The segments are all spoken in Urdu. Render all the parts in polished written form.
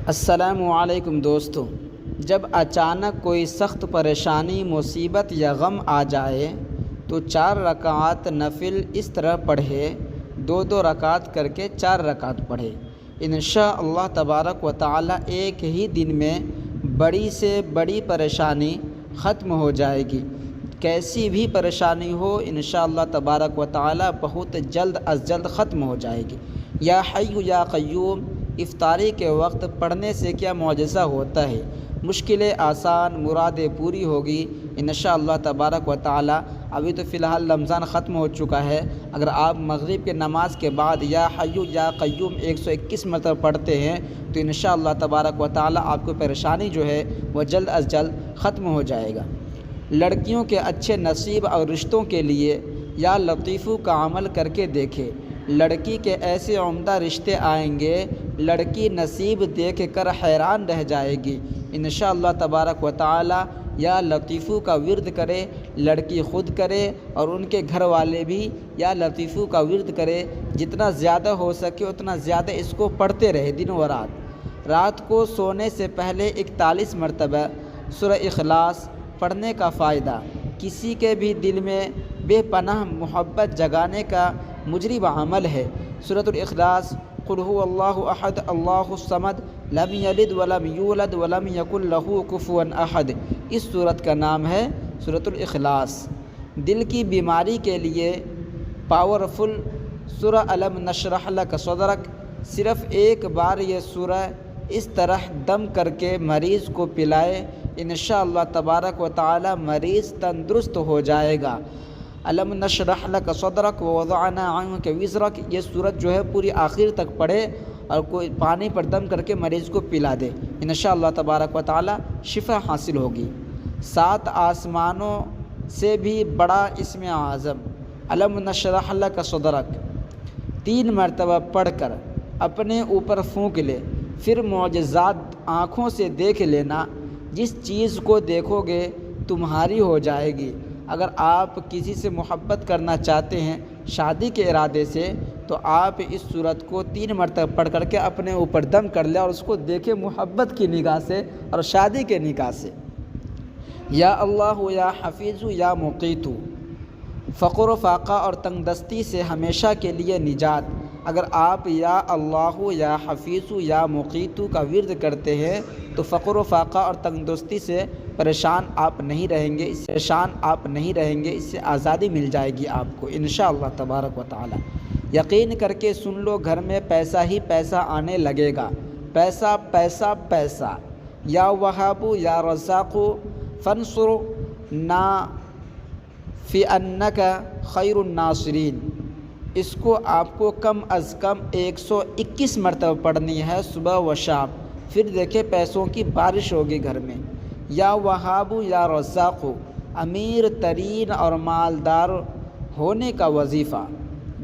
السلام علیکم دوستو، جب اچانک کوئی سخت پریشانی، مصیبت یا غم آ جائے تو 4 رکعات نفل اس طرح پڑھے، 2 رکعت کر کے 4 رکعت پڑھے۔ انشاءاللہ تبارک و تعالی ایک ہی دن میں بڑی سے بڑی پریشانی ختم ہو جائے گی۔ کیسی بھی پریشانی ہو انشاءاللہ تبارک و تعالی بہت جلد از جلد ختم ہو جائے گی۔ یا حی یا قیوم افطاری کے وقت پڑھنے سے کیا معجزہ ہوتا ہے، مشکلیں آسان، مرادیں پوری ہوگی انشاءاللہ تبارک و تعالی۔ ابھی تو فی الحال رمضان ختم ہو چکا ہے، اگر آپ مغرب کے نماز کے بعد یا حی یا قیوم 121 مرتبہ پڑھتے ہیں تو انشاءاللہ تبارک و تعالی آپ کو پریشانی جو ہے وہ جلد از جلد ختم ہو جائے گا۔ لڑکیوں کے اچھے نصیب اور رشتوں کے لیے یا لطیفو کا عمل کر کے دیکھے۔ لڑکی کے ایسے عمدہ رشتے آئیں گے، لڑکی نصیب دیکھ کر حیران رہ جائے گی انشاءاللہ تبارک و تعالی۔ یا لطیفو کا ورد کرے، لڑکی خود کرے اور ان کے گھر والے بھی یا لطیفو کا ورد کرے، جتنا زیادہ ہو سکے اتنا زیادہ اس کو پڑھتے رہے دن و رات۔ رات کو سونے سے پہلے 41 مرتبہ سورہ اخلاص پڑھنے کا فائدہ کسی کے بھی دل میں بے پناہ محبت جگانے کا مجرب عمل ہے۔ سورۃ الاخلاص قل هو اللہ احد اللہ الصمد لم یلد ولم یولد ولم یکن لہ کفوا احد، اس سورت کا نام ہے سورۃ الاخلاص۔ دل کی بیماری کے لیے پاورفل سورہ الم نشرح لک صدرک، صرف ایک بار یہ سورہ اس طرح دم کر کے مریض کو پلائے انشاءاللہ تبارک و تعالی مریض تندرست ہو جائے گا۔ الم نشرح لک صدرک ووضعنا عنک وزرک، یہ سورت جو ہے پوری آخر تک پڑھے اور کوئی پانی پر دم کر کے مریض کو پلا دے انشاءاللہ تبارک و تعالی شفا حاصل ہوگی۔ 7 آسمانوں سے بھی بڑا اسم اعظم الم نشرح لک صدرک 3 مرتبہ پڑھ کر اپنے اوپر پھونک لے، پھر معجزات آنکھوں سے دیکھ لینا۔ جس چیز کو دیکھو گے تمہاری ہو جائے گی۔ اگر آپ کسی سے محبت کرنا چاہتے ہیں شادی کے ارادے سے تو آپ اس سورت کو 3 مرتبہ پڑھ کر کے اپنے اوپر دم کر لیں اور اس کو دیکھیں محبت کی نگاہ سے اور شادی کے نگاہ سے۔ یا اللہ یا حفیظ یا مقیت، فقر و فاقہ اور تنگ دستی سے ہمیشہ کے لیے نجات۔ اگر آپ یا اللہ یا حفیظ یا مقیت کا ورد کرتے ہیں تو فقر و فاقہ اور تنگ دستی سے پریشان آپ نہیں رہیں گے، اس سے آزادی مل جائے گی آپ کو انشاءاللہ تبارک و تعالی۔ یقین کر کے سن لو، گھر میں پیسہ ہی پیسہ آنے لگے گا، پیسہ پیسہ پیسہ۔ یا وہاب یا رزاق فانصرنا فی انک خیر الناصرین، اس کو آپ کو کم از کم 121 مرتبہ پڑھنی ہے صبح و شام، پھر دیکھیں پیسوں کی بارش ہوگی گھر میں۔ یا وہاب یا رزاق، امیر ترین اور مالدار ہونے کا وظیفہ،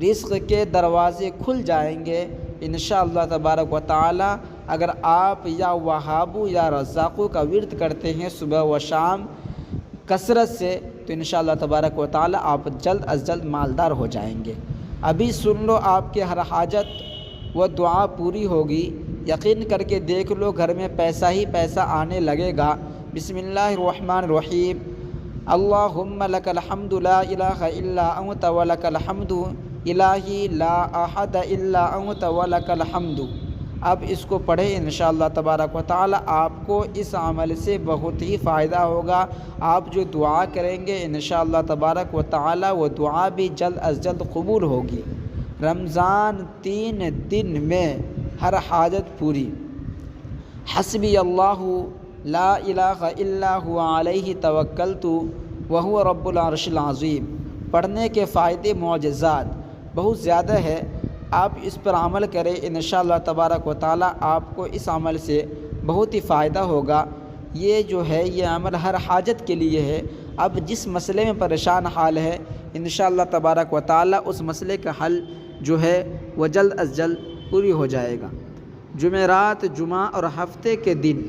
رزق کے دروازے کھل جائیں گے انشاءاللہ تبارک و تعالی۔ اگر آپ یا وہاب یا رزاق کا ورد کرتے ہیں صبح و شام کثرت سے تو انشاءاللہ تبارک و تعالی آپ جلد از جلد مالدار ہو جائیں گے۔ ابھی سن لو، آپ کے ہر حاجت و دعا پوری ہوگی، یقین کر کے دیکھ لو، گھر میں پیسہ ہی پیسہ آنے لگے گا۔ بسم اللہ الرحمن الرحیم، اللہم لک الحمد لا الہ الا انت ولک الحمد الہی لا احد الا انت ولک الحمد۔ اب اس کو پڑھیں انشاءاللہ تبارک و تعالی، آپ کو اس عمل سے بہت ہی فائدہ ہوگا۔ آپ جو دعا کریں گے انشاءاللہ تبارک و تعالی وہ دعا بھی جلد از جلد قبول ہوگی۔ رمضان 3 دن میں ہر حاجت پوری۔ حسبی اللہ لا الہ الا هو علیہ توکلت وہو رب العرش العظیم، پڑھنے کے فائدے معجزات بہت زیادہ ہے، آپ اس پر عمل کریں انشاءاللہ تبارک و تعالی، آپ کو اس عمل سے بہت ہی فائدہ ہوگا۔ یہ جو ہے یہ عمل ہر حاجت کے لیے ہے۔ اب جس مسئلے میں پریشان حال ہے انشاءاللہ تبارک و تعالی اس مسئلے کا حل جو ہے وہ جلد از جلد پوری ہو جائے گا۔ جمعرات، جمعہ اور ہفتے کے دن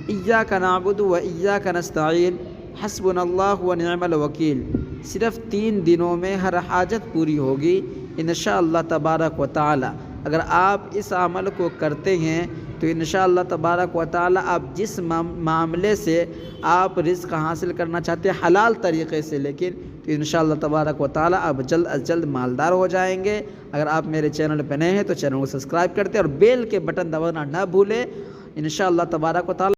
ایاک نعبد و ایاک نستعین حسبنا اللہ و نعم الوکیل، صرف 3 دنوں میں ہر حاجت پوری ہوگی انشاءاللہ تبارک و تعالی۔ اگر آپ اس عمل کو کرتے ہیں تو انشاءاللہ تبارک و تعالی آپ جس معاملے سے آپ رزق حاصل کرنا چاہتے ہیں حلال طریقے سے، لیکن تو انشاءاللہ تبارک و تعالی آپ جلد از جلد مالدار ہو جائیں گے۔ اگر آپ میرے چینل پہ نئے ہیں تو چینل کو سبسکرائب کرتے اور بیل کے بٹن دبانا نہ بھولیں۔ انشاءاللہ تبارک و تعالی